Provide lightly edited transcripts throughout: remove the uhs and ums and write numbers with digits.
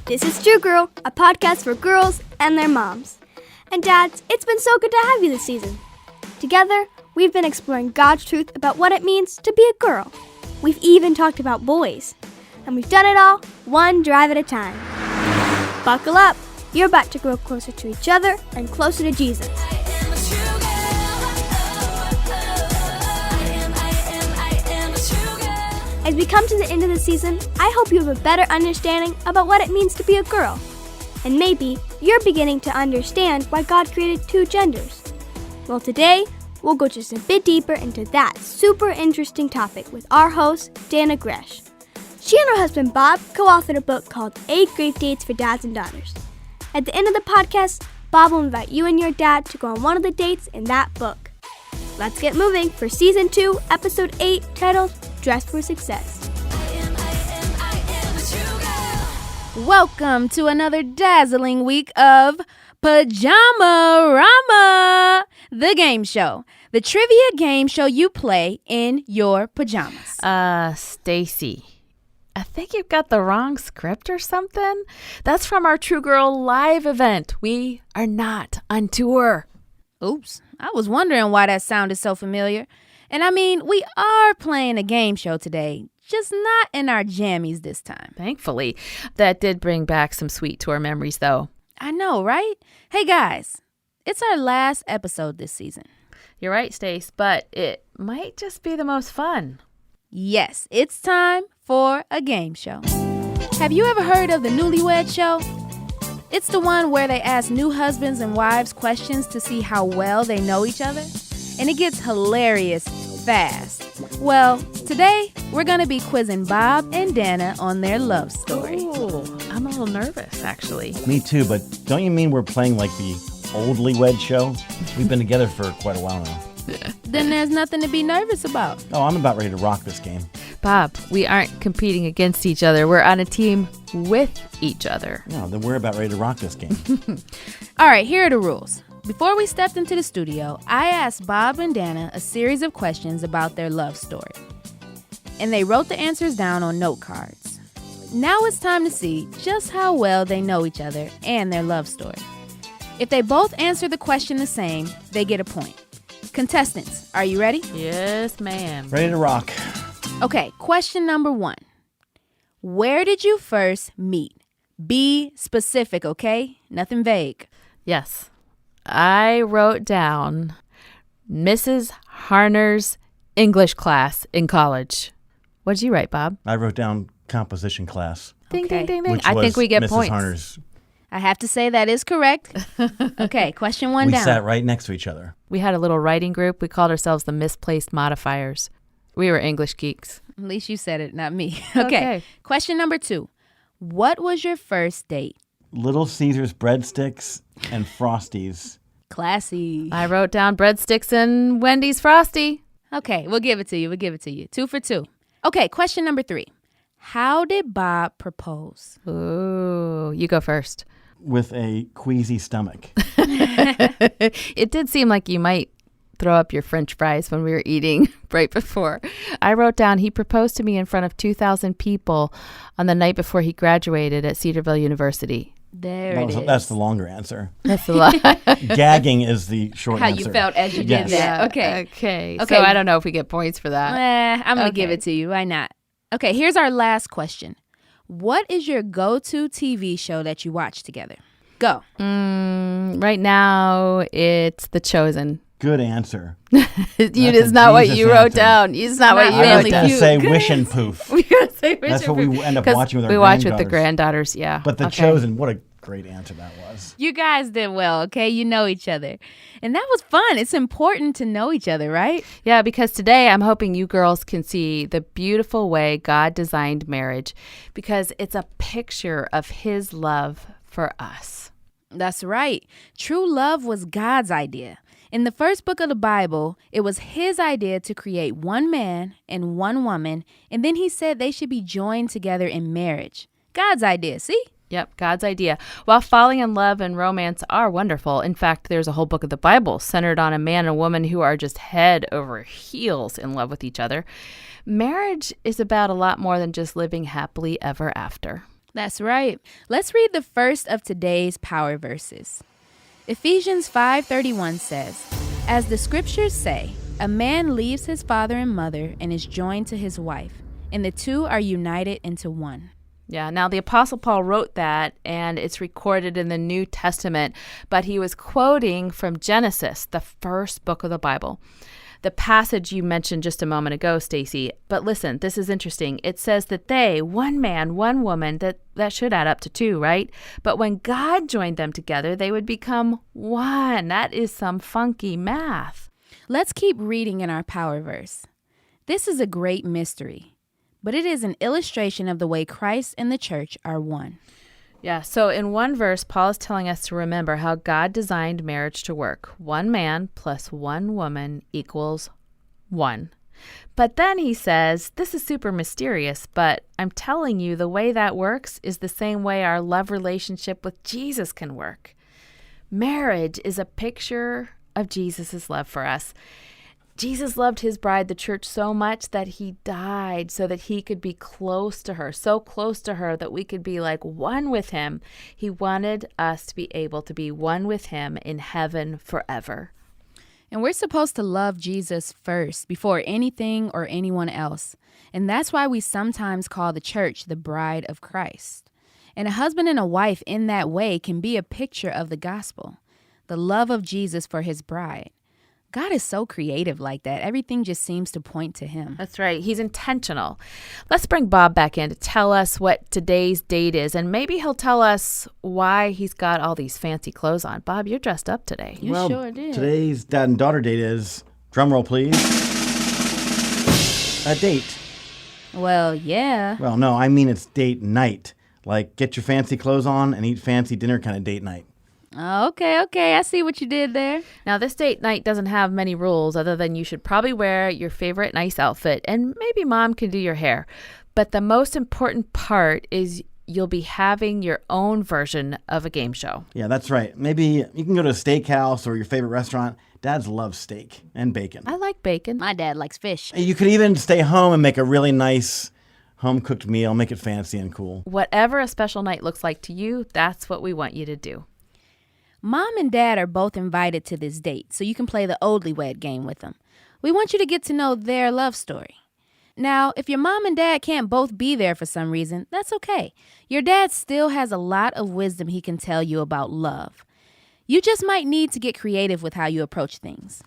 This is True Girl, a podcast for girls and their moms. And dads, it's been so good to have you this season. Together, we've been exploring God's truth about what it means to be a girl. We've even talked about boys. And we've done it all one drive at a time. Buckle up. You're about to grow closer to each other and closer to Jesus. As we come to the end of the season, I hope you have a better understanding about what it means to be a girl. And maybe you're beginning to understand why God created two genders. Well, today, we'll go just a bit deeper into that super interesting topic with our host, Dannah Gresh. She and her husband, Bob, co-authored a book called 8 Great Dates for Dads and Daughters. At the end of the podcast, Bob will invite you and your dad to go on one of the dates in that book. Let's get moving for Season 2, Episode 8, titled Dress for Success. Welcome to another dazzling week of Pajama-rama, the game show. The trivia game show you play in your pajamas. Staci, I think you've got the wrong script or something. That's from our True Girl live event. We are not on tour. Oops, I was wondering why that sounded so familiar. And I mean, we are playing a game show today, just not in our jammies this time. Thankfully, that did bring back some sweet tour memories, though. I know, right? Hey, guys, it's our last episode this season. You're right, Stace, but it might just be the most fun. Yes, it's time for a game show. Have you ever heard of the Newlywed Show? It's the one where they ask new husbands and wives questions to see how well they know each other. And it gets hilarious fast. Well, today we're going to be quizzing Bob and Dannah on their love story. Ooh, I'm a little nervous, actually. Me too, but don't you mean we're playing like the oldly wed show? We've been together for quite a while now. Then there's nothing to be nervous about. Oh, I'm about ready to rock this game. Bob, we aren't competing against each other. We're on a team with each other. No, then we're about ready to rock this game. All right, here are the rules. Before we stepped into the studio, I asked Bob and Dannah a series of questions about their love story. And they wrote the answers down on note cards. Now it's time to see just how well they know each other and their love story. If they both answer the question the same, they get a point. Contestants, are you ready? Yes, ma'am. Ready to rock. Okay, question number 1. Where did you first meet? Be specific, okay? Nothing vague. Yes. I wrote down Mrs. Harner's English class in college. What did you write, Bob? I wrote down composition class. Ding, Okay. ding, ding, ding. Which I think was we get Mrs. points. Harner's. I have to say that is correct. Okay, question 1 We down. sat right next to each other. We had a little writing group. We called ourselves the Misplaced Modifiers. We were English geeks. At least you said it, not me. Okay. Okay. Question number 2. What was your first date? Little Caesars breadsticks and Frosties. Classy. I wrote down breadsticks and Wendy's Frosty. Okay, we'll give it to you. 2 for 2. Okay, question number 3. How did Bob propose? Ooh, you go first. With a queasy stomach. It did seem like you might throw up your French fries when we were eating right before. I wrote down he proposed to me in front of 2,000 people on the night before he graduated at Cedarville University. There it is. That's the longer answer. That's a lot. Gagging is the short How answer. you felt as you Yes. did that. Okay. Okay. Okay. So I don't know if we get points for that. I'm going to give Okay. it to you. Why not? Okay, here's our last question. What is your go-to TV show that you watch together? Go. Right now, it's The Chosen. Good answer. It's not what Jesus you wrote answer. down. It's not what Not you I wrote Family was down. going to Feud. say Good Wish and Poof. We're gonna say That's what we end up 'Cause watching with our we watch with the granddaughters. granddaughters, yeah. But The Okay. Chosen, what a great answer that was. You guys did well, okay? You know each other. And that was fun. It's important to know each other, right? Yeah, because today I'm hoping you girls can see the beautiful way God designed marriage, because it's a picture of his love for us. That's right. True love was God's idea. In the first book of the Bible, it was his idea to create one man and one woman, and then he said they should be joined together in marriage. God's idea, see? Yep, God's idea. While falling in love and romance are wonderful, in fact, there's a whole book of the Bible centered on a man and woman who are just head over heels in love with each other. Marriage is about a lot more than just living happily ever after. That's right. Let's read the first of today's power verses. Ephesians 5:31 says, "As the scriptures say, a man leaves his father and mother and is joined to his wife, and the two are united into one." Yeah, now the Apostle Paul wrote that, and it's recorded in the New Testament, but he was quoting from Genesis, the first book of the Bible. The passage you mentioned just a moment ago, Staci. But listen, this is interesting. It says that they, one man, one woman, that should add up to two, right? But when God joined them together, they would become one. That is some funky math. Let's keep reading in our power verse. This is a great mystery, but it is an illustration of the way Christ and the church are one. Yeah, so in one verse, Paul is telling us to remember how God designed marriage to work. One man plus one woman equals one. But then he says, this is super mysterious, but I'm telling you the way that works is the same way our love relationship with Jesus can work. Marriage is a picture of Jesus' love for us. Jesus loved his bride, the church, so much that he died so that he could be close to her, so close to her that we could be like one with him. He wanted us to be able to be one with him in heaven forever. And we're supposed to love Jesus first before anything or anyone else. And that's why we sometimes call the church the bride of Christ. And a husband and a wife in that way can be a picture of the gospel, the love of Jesus for his bride. God is so creative like that. Everything just seems to point to him. That's right. He's intentional. Let's bring Bob back in to tell us what today's date is, and maybe he'll tell us why he's got all these fancy clothes on. Bob, you're dressed up today. You sure did. Today's dad and daughter date is, drumroll please, a date. Well, yeah. Well, no, I mean it's date night. Like get your fancy clothes on and eat fancy dinner kind of date night. Okay. I see what you did there. Now, this date night doesn't have many rules other than you should probably wear your favorite nice outfit, and maybe mom can do your hair. But the most important part is you'll be having your own version of a game show. Yeah, that's right. Maybe you can go to a steakhouse or your favorite restaurant. Dads love steak and bacon. I like bacon. My dad likes fish. You could even stay home and make a really nice home-cooked meal, make it fancy and cool. Whatever a special night looks like to you, that's what we want you to do. Mom and Dad are both invited to this date, so you can play the Oldly Wed game with them. We want you to get to know their love story. Now, if your mom and dad can't both be there for some reason, that's okay. Your dad still has a lot of wisdom he can tell you about love. You just might need to get creative with how you approach things.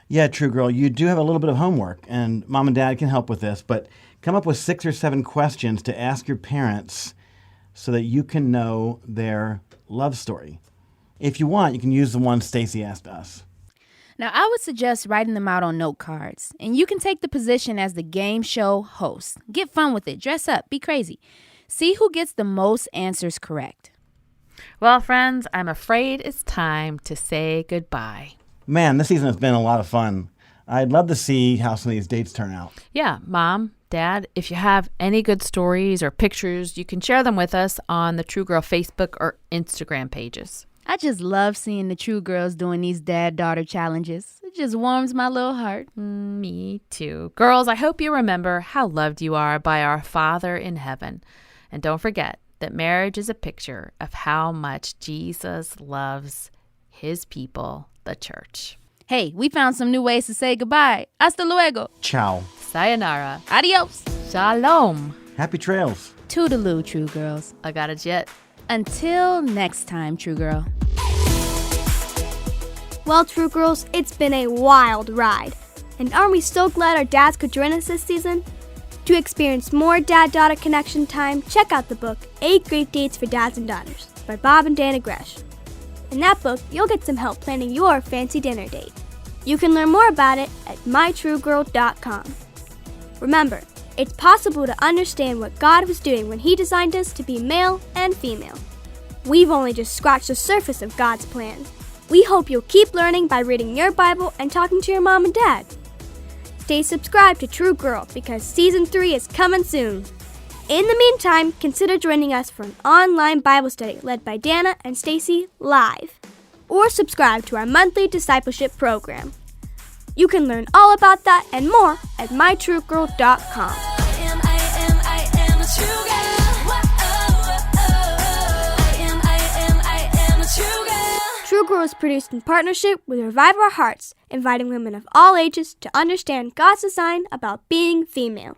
Yeah, true, girl. You do have a little bit of homework, and mom and dad can help with this, but come up with 6 or 7 questions to ask your parents so that you can know their love story. If you want, you can use the one Staci asked us. Now, I would suggest writing them out on note cards, and you can take the position as the game show host. Get fun with it. Dress up. Be crazy. See who gets the most answers correct. Well, friends, I'm afraid it's time to say goodbye. Man, this season has been a lot of fun. I'd love to see how some of these dates turn out. Yeah, Mom, Dad, if you have any good stories or pictures, you can share them with us on the True Girl Facebook or Instagram pages. I just love seeing the True Girls doing these dad-daughter challenges. It just warms my little heart. Me too. Girls, I hope you remember how loved you are by our Father in heaven. And don't forget that marriage is a picture of how much Jesus loves his people, the church. Hey, we found some new ways to say goodbye. Hasta luego. Ciao. Sayonara. Adios. Shalom. Happy trails. Toodaloo, True Girls. I got a jet. Until next time, True Girl. Well, True Girls, it's been a wild ride. And aren't we so glad our dads could join us this season? To experience more dad-daughter connection time, check out the book, 8 Great Dates for Dads and Daughters, by Bob and Dannah Gresh. In that book, you'll get some help planning your fancy dinner date. You can learn more about it at mytruegirl.com. Remember, it's possible to understand what God was doing when He designed us to be male and female. We've only just scratched the surface of God's plan. We hope you'll keep learning by reading your Bible and talking to your mom and dad. Stay subscribed to True Girl because Season 3 is coming soon. In the meantime, consider joining us for an online Bible study led by Dannah and Staci live. Or subscribe to our monthly discipleship program. You can learn all about that and more at mytruegirl.com. I am a true girl. Whoa, oh, oh. True Girl is produced in partnership with Revive Our Hearts, inviting women of all ages to understand God's design about being female.